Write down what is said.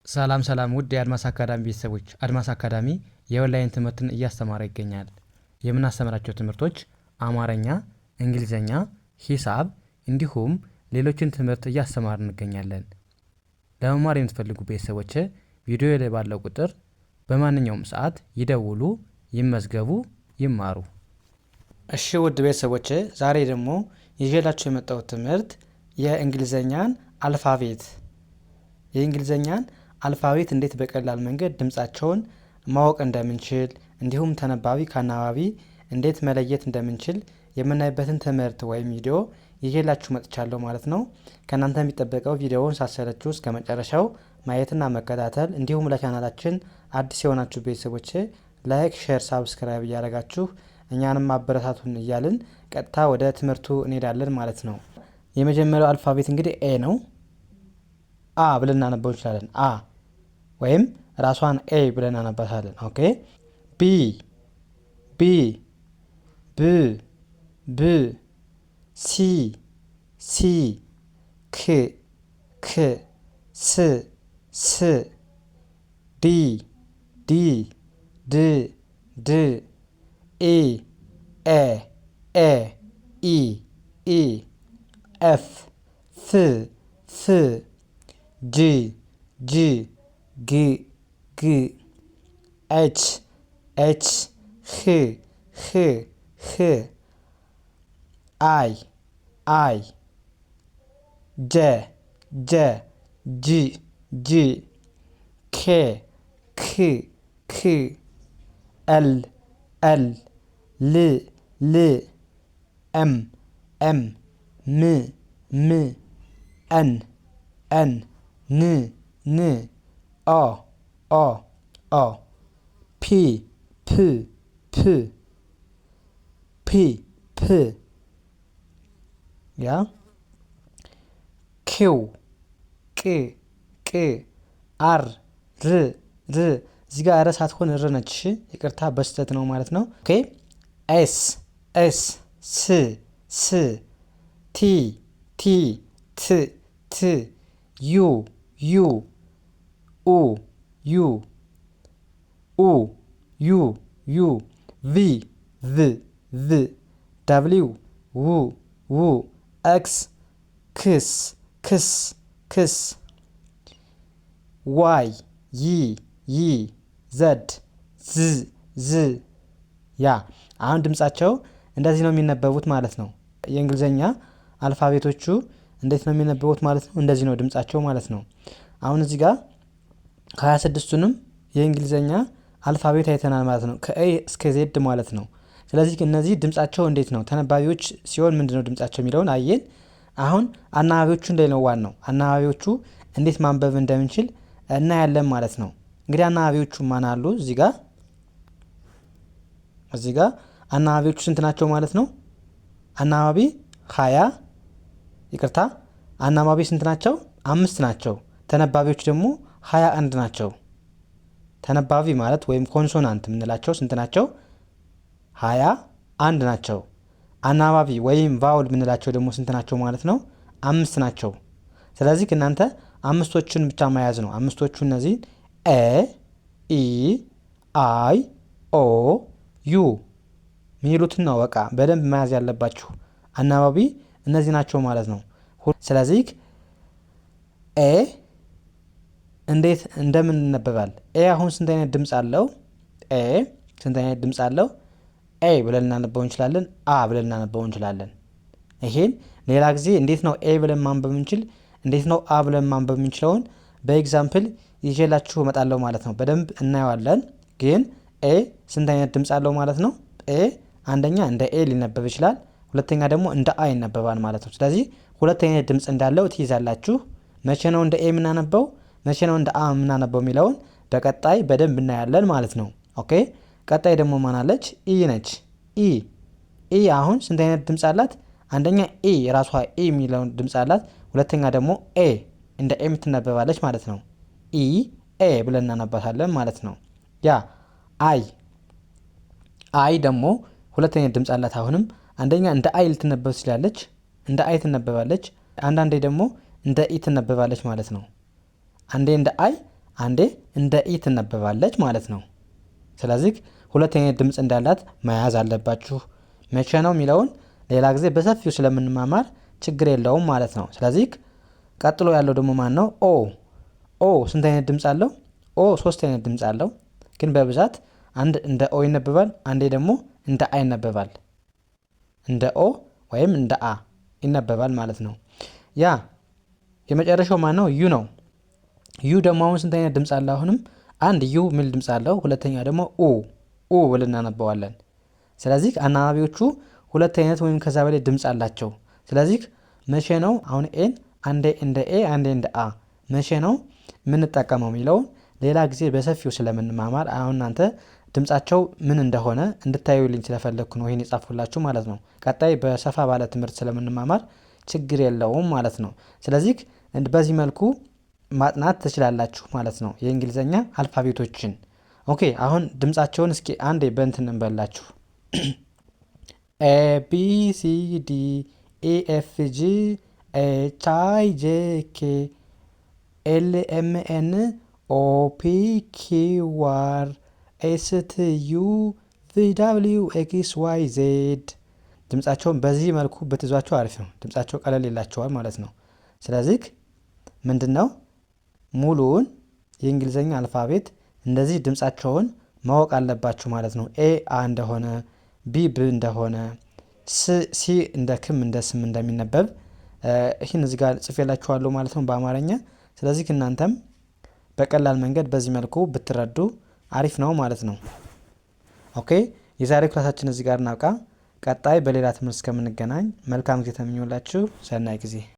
ሰላም ሰላም ውድ የአድማስ አካዳሚ ቤተሰቦች፣ አድማስ አካዳሚ የኦንላይን ትምህርትን እያስተማረ ይገኛል። የምናስተምራቸው ትምህርቶች አማርኛ፣ እንግሊዘኛ፣ ሂሳብ እንዲሁም ሌሎችን ትምህርት እያስተማርን እንገኛለን። ለመማር የምትፈልጉ ቤተሰቦች ቪዲዮ ላይ ባለው ቁጥር በማንኛውም ሰዓት ይደውሉ፣ ይመዝገቡ፣ ይማሩ። እሺ ውድ ቤተሰቦች፣ ዛሬ ደግሞ ይዤላችሁ የመጣሁት ትምህርት የእንግሊዘኛን አልፋቤት አልፋቤት እንዴት በቀላል መንገድ ድምጻቸውን ማወቅ እንደምንችል እንዲሁም ተነባቢ ከአናባቢ እንዴት መለየት እንደምንችል የምናይበትን ትምህርት ወይም ቪዲዮ ይዤላችሁ መጥቻለሁ ማለት ነው። ከእናንተ የሚጠበቀው ቪዲዮውን ሳሰለችሁ እስከ መጨረሻው ማየትና መከታተል፣ እንዲሁም ለቻናላችን አዲስ የሆናችሁ ቤተሰቦች ላይክ፣ ሼር፣ ሳብስክራይብ እያደረጋችሁ እኛንም ማበረታቱን እያልን ቀጥታ ወደ ትምህርቱ እንሄዳለን ማለት ነው። የመጀመሪያው አልፋቤት እንግዲህ ኤ ነው። አ ብለን እናነበው እንችላለን። አ ወይም ራሷን ኤ ብለን እናነባታለን። ኦኬ። ቢ ቢ ብ ብ ሲ ሲ ክ ክ ስ ስ ዲ ዲ ድ ድ ኢ ኤ ኤ ኢ ኢ ኤፍ ፍ ፍ ጂ ጂ ግ ግ ኤች ኤች ህ ህ ህ አይ አይ ጀ ጀ ጂ ጂ ኬ ክ ክ ኤል ኤል ል ል ኤም ኤም ም ም ኤን ኤን ን ን ኦ ኦ ኦ ፒ ፕ ፕ ፒ ፕ ያ ኪው ቅ ቅ አር ር ር እዚህ ጋር ረ ሳትሆን ር ነች። ይቅርታ በስተት ነው ማለት ነው። ኦኬ። ኤስ ኤስ ስ ስ ቲ ቲ ት ት ዩ ዩ ኡ ዩ ኡ ዩ ዩ ቪ ቭ ቭ ደብሊው ው ው ኤክስ ክስ ክስ ክስ ዋይ ይ ይ ዘድ ዝ ዝ ያ። አሁን ድምጻቸው እንደዚህ ነው የሚነበቡት ማለት ነው። የእንግሊዘኛ አልፋቤቶቹ እንዴት ነው የሚነበቡት ማለት ነው? እንደዚህ ነው ድምጻቸው ማለት ነው። አሁን እዚህ ጋር ከ26ቱንም የእንግሊዘኛ አልፋቤት አይተናል ማለት ነው፣ ከኤ እስከ ዜድ ማለት ነው። ስለዚህ እነዚህ ድምጻቸው እንዴት ነው ተነባቢዎች ሲሆን ምንድነው ድምጻቸው የሚለውን አየን። አሁን አናባቢዎቹ እንዴት ነው ዋናው አናባቢዎቹ እንዴት ማንበብ እንደምንችል እናያለን ማለት ነው። እንግዲህ አናባቢዎቹ ማን አሉ? እዚህ ጋር አናባቢዎቹ ስንት ናቸው ማለት ነው? አናባቢ 20 ይቅርታ፣ አናባቢ ስንት ናቸው? 5 ናቸው። ተነባቢዎች ደግሞ 21 ናቸው። ተነባቢ ማለት ወይም ኮንሶናንት የምንላቸው ስንት ናቸው? 21 ናቸው። አናባቢ ወይም ቫውል የምንላቸው ደግሞ ስንት ናቸው ማለት ነው? 5 ናቸው። ስለዚህ እናንተ አምስቶቹን ብቻ መያዝ ነው። አምስቶቹ እነዚህ ኤ ኢ አይ ኦ ዩ ሚሉትን ነው በቃ በደንብ መያዝ ያለባችሁ። አናባቢ እነዚህ ናቸው ማለት ነው። ስለዚህ ኤ እንዴት እንደምን ይነበባል? ኤ አሁን ስንት አይነት ድምጽ አለው? ኤ ስንት አይነት ድምጽ አለው? ኤ ብለን እናነበው እንችላለን፣ አ ብለን እናነበው እንችላለን። ይሄን ሌላ ጊዜ እንዴት ነው ኤ ብለን ማንበብ እንችል፣ እንዴት ነው አ ብለን ማንበብ እንችለውን በኤግዛምፕል ይዤላችሁ እመጣለሁ ማለት ነው። በደንብ እናየዋለን። ግን ኤ ስንት አይነት ድምጽ አለው ማለት ነው? ኤ አንደኛ እንደ ኤ ሊነበብ ይችላል፣ ሁለተኛ ደግሞ እንደ አ ይነበባል ማለት ነው። ስለዚህ ሁለት አይነት ድምጽ እንዳለው ትይዛላችሁ። መቼ ነው እንደ ኤ የምናነበው፣ መቼ ነው እንደ አ የምናነበው የሚለውን በቀጣይ በደንብ እናያለን ማለት ነው። ኦኬ። ቀጣይ ደግሞ ማን አለች? ኢ ነች። ኢ አሁን ስንት አይነት ድምጽ አላት? አንደኛ ኢ ራሷ ኢ የሚለውን ድምጽ አላት፣ ሁለተኛ ደግሞ ኤ እንደ ኤ የምትነበባለች ማለት ነው። ኢ ኤ ብለን እናነባታለን ማለት ነው። ያ አይ ደግሞ ሁለተኛ ድምጽ አላት። አሁንም አንደኛ እንደ አይ ልትነበብ ትችላለች፣ እንደ አይ ትነበባለች። አንዳንዴ ደግሞ እንደ ኢ ትነበባለች ማለት ነው። አንዴ እንደ አይ አንዴ እንደ ኢ ትነበባለች ማለት ነው። ስለዚህ ሁለት አይነት ድምፅ እንዳላት መያዝ አለባችሁ። መቼ ነው የሚለውን ሌላ ጊዜ በሰፊው ስለምንማማር ችግር የለውም ማለት ነው። ስለዚህ ቀጥሎ ያለው ደግሞ ማን ነው? ኦ። ኦ ስንት አይነት ድምፅ አለው? ኦ 3 አይነት ድምፅ አለው። ግን በብዛት አንድ እንደ ኦ ይነበባል፣ አንዴ ደግሞ እንደ አ ይነበባል። እንደ ኦ ወይም እንደ አ ይነበባል ማለት ነው። ያ የመጨረሻው ማን ነው? ዩ ነው። ዩ ደግሞ አሁን ስንት አይነት ድምፅ አለ? አሁንም አንድ ዩ የሚል ድምፅ አለው። ሁለተኛ ደግሞ ኡ ብለን እናነበዋለን። ስለዚህ አናባቢዎቹ ሁለት አይነት ወይም ከዛ በላይ ድምፅ አላቸው። ስለዚህ መቼ ነው አሁን ኤን አንዴ እንደ ኤ አንዴ እንደ አ መቼ ነው የምንጠቀመው የሚለውን ሌላ ጊዜ በሰፊው ስለምንማማር አሁን እናንተ ድምፃቸው ምን እንደሆነ እንድታዩልኝ ስለፈለግኩ ነው ይህን የጻፍኩላችሁ ማለት ነው። ቀጣይ በሰፋ ባለ ትምህርት ስለምንማማር ችግር የለውም ማለት ነው። ስለዚህ በዚህ መልኩ ማጥናት ትችላላችሁ ማለት ነው የእንግሊዝኛ አልፋቤቶችን። ኦኬ አሁን ድምፃቸውን እስኪ አንዴ በእንትን እንበላችሁ። ኤ ቢ ሲ ዲ ኢ ኤፍ ጂ ኤች አይ ጄ ኬ ኤል ኤም ኤን ኦ ፒ ኪው አር ኤስ ቲ ዩ ቪ ደብሊው ኤክስ ዋይ ዜድ። ድምፃቸውን በዚህ መልኩ ብትይዟቸው አሪፍ ነው። ድምፃቸው ቀለል ይላቸዋል ማለት ነው። ስለዚህ ምንድን ነው ሙሉውን የእንግሊዝኛ አልፋቤት እንደዚህ ድምፃቸውን ማወቅ አለባችሁ ማለት ነው። ኤ አ እንደሆነ፣ ቢ ብ እንደሆነ፣ ሲ እንደ ክም እንደ ስም እንደሚነበብ ይህን እዚህ ጋር ጽፌላችኋለሁ ማለት ነው በአማርኛ። ስለዚህ እናንተም በቀላል መንገድ በዚህ መልኩ ብትረዱ አሪፍ ነው ማለት ነው። ኦኬ የዛሬው ክላሳችን እዚህ ጋር እናብቃ። ቀጣይ በሌላ ትምህርት እስከምንገናኝ መልካም ጊዜ ተመኘሁላችሁ። ሰናይ ጊዜ